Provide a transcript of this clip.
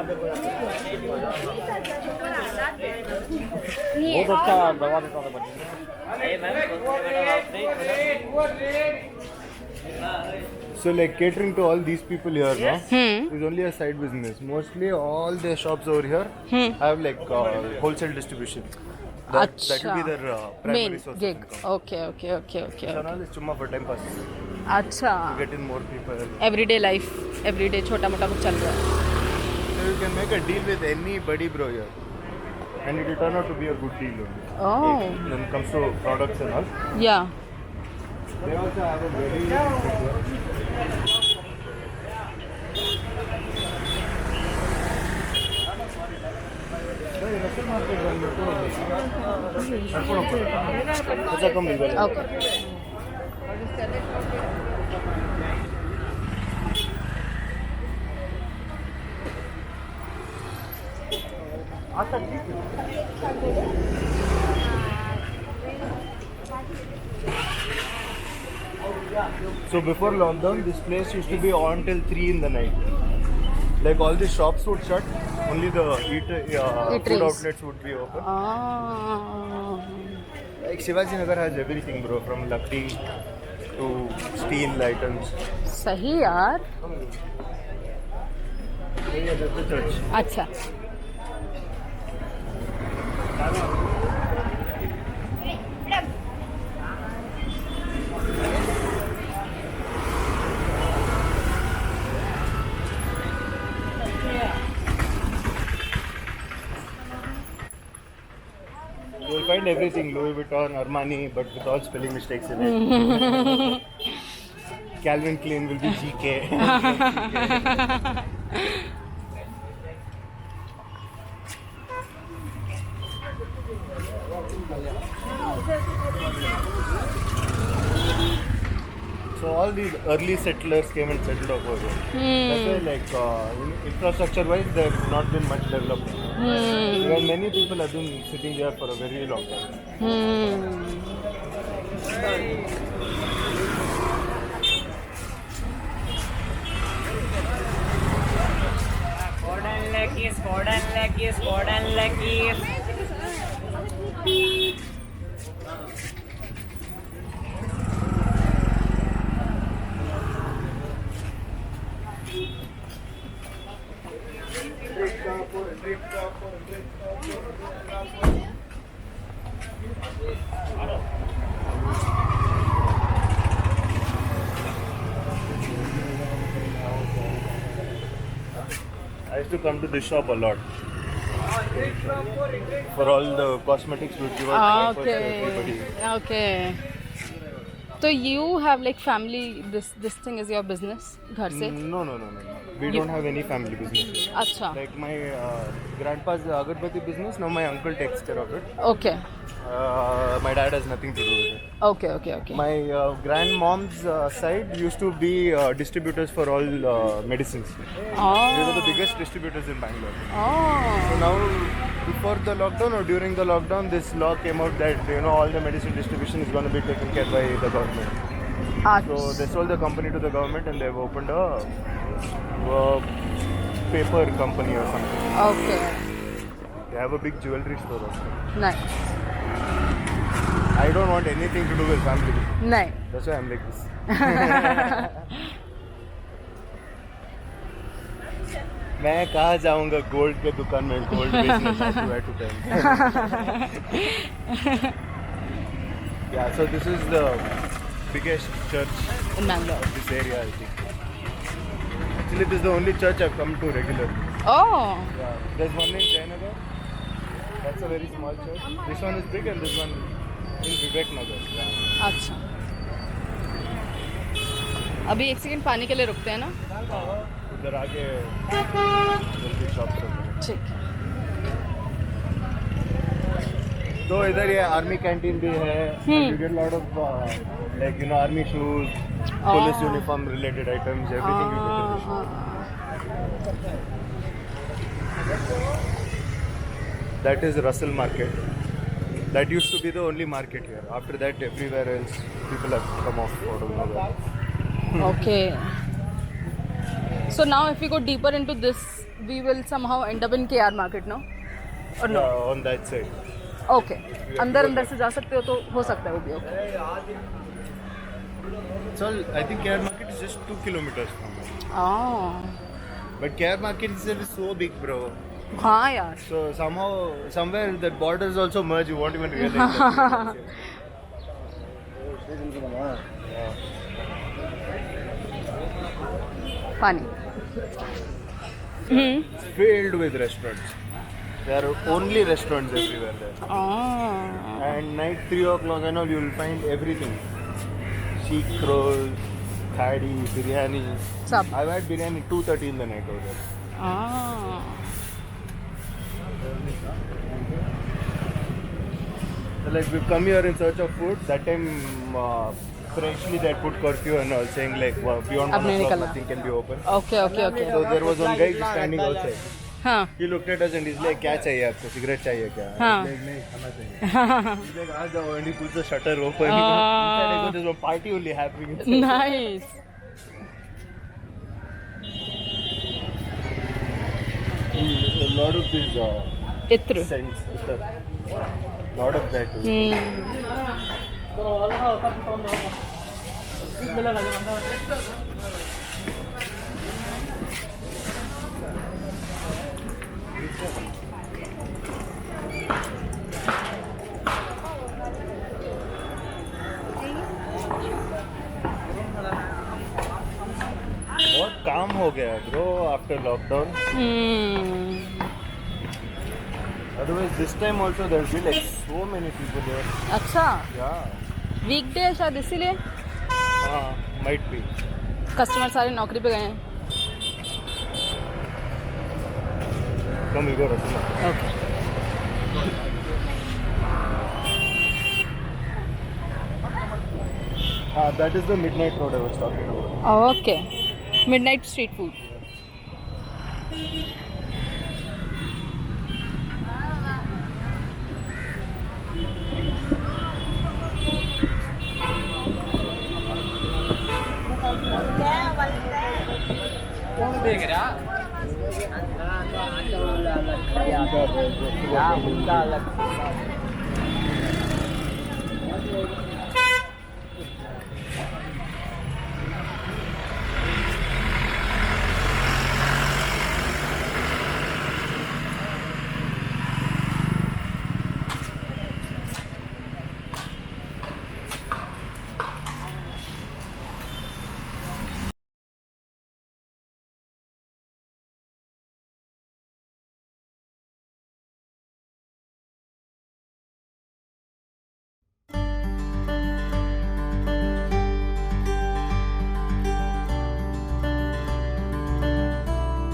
बहुत अच्छा दवा देता था बच्चे So like catering to all these people here now is only a side business. Mostly all the shops over here have like wholesale distribution. That will be their primary main source gig. of income. Okay. Channel is chumma for time pass. अच्छा. To get in more people. Everyday life, everyday छोटा मोटा कुछ चल रहा है. So you can make a deal with anybody bro here. And it will turn out to be a good deal only. Oh. When it comes to products and all. Yeah. They also have a very Okay. So before lockdown, this place used to be on till 3 in the night. Like all the shops would shut, only the food outlets would be open. Like Shivaji Nagar has everything bro, from luckily to steel items. सही यार. Yeah, that's the church. अच्छा. You will find everything, Louis Vuitton, Armani, but with all spelling mistakes in it. Calvin Klein will be GK. So all these early settlers came and settled over here. That's why, like, infrastructure-wise, there has not been much development. Where many people have been sitting there for a very long time. Gordon Lucky's. I used to come to this shop a lot for all the cosmetics which you were for everybody. Okay. So you have like family, this thing is your business, घर से? No. We don't have any family business. अच्छा. Like my grandpa's agarbatti business, now my uncle takes care of it. Okay. My dad has nothing to do with it. Okay. My grandmom's side used to be distributors for all medicines. They were the biggest distributors in Bangalore. So now, before the lockdown or during the lockdown, this law came out that all the medicine distribution is going to be taken care by the government. So they sold the company to the government and they've opened a paper company or something. Okay. They have a big jewelry store also. Nice. I don't want anything to do with family. No. That's why I'm like this. मैं कहाँ जाऊँगा gold के दुकान में gold बेचने to time. Yeah, so this is the biggest church In Bangalore. of this area, I think. Actually, this is the only church I've come to regularly. Oh. Yeah, there's one in Join Nagar. That's a very small church. This one is big and this one in Weekday Nagar. Yeah. अच्छा. अभी एक second पानी के लिए रुकते हैं ना? उधर आगे जल्दी शॉप सब है. ठीक. तो इधर ये आर्मी कैंटीन भी है. You get a lot of like army shoes, police uniform related items, everything you get in the shop. That is Russell Market. That used to be the only market here. After that, everywhere else, people have come off out of nowhere. Okay. So now if we go deeper into this we will somehow end up in KR market, no? Or no? On that side. Okay. अंदर से जा सकते हो तो हो सकता है वो भी. Okay. So I think KR market is just 2 kilometers from here. Oh. But KR market itself is so big, bro. हाँ यार. So somewhere the borders also merge. You won't even realize. That. Yeah. Funny. It's filled with restaurants. There are only restaurants everywhere there. Oh. And night 3 o'clock and all, you will find everything. Sheikh rolls, thali, biryani. Sab. I've had biryani 2:30 in the night over there. Oh. So like we've come here in search of food. That time freshly they put curfew and all, saying like beyond 1 o'clock nothing can be open. Okay. So there was one guy just standing outside. हाँ. He looked at us and he's like, क्या चाहिए आपको? Cigarette चाहिए क्या? हाँ. Like, नहीं, खाना चाहिए. He's like, आ जाओ, and he puts the shutter open. Inside, there's a party only happening inside. Nice. A lot of these Itru. scents. Lot of that. बहुत काम हो गया bro after lockdown. Otherwise this time also there will be like so many people there. अच्छा. Yeah. Weekday है शायद इसीलिए. हाँ, might be. Customer सारे नौकरी पे गए हैं. Come we go Rasina. Okay. That is the midnight road I was talking about. Okay. Midnight street food.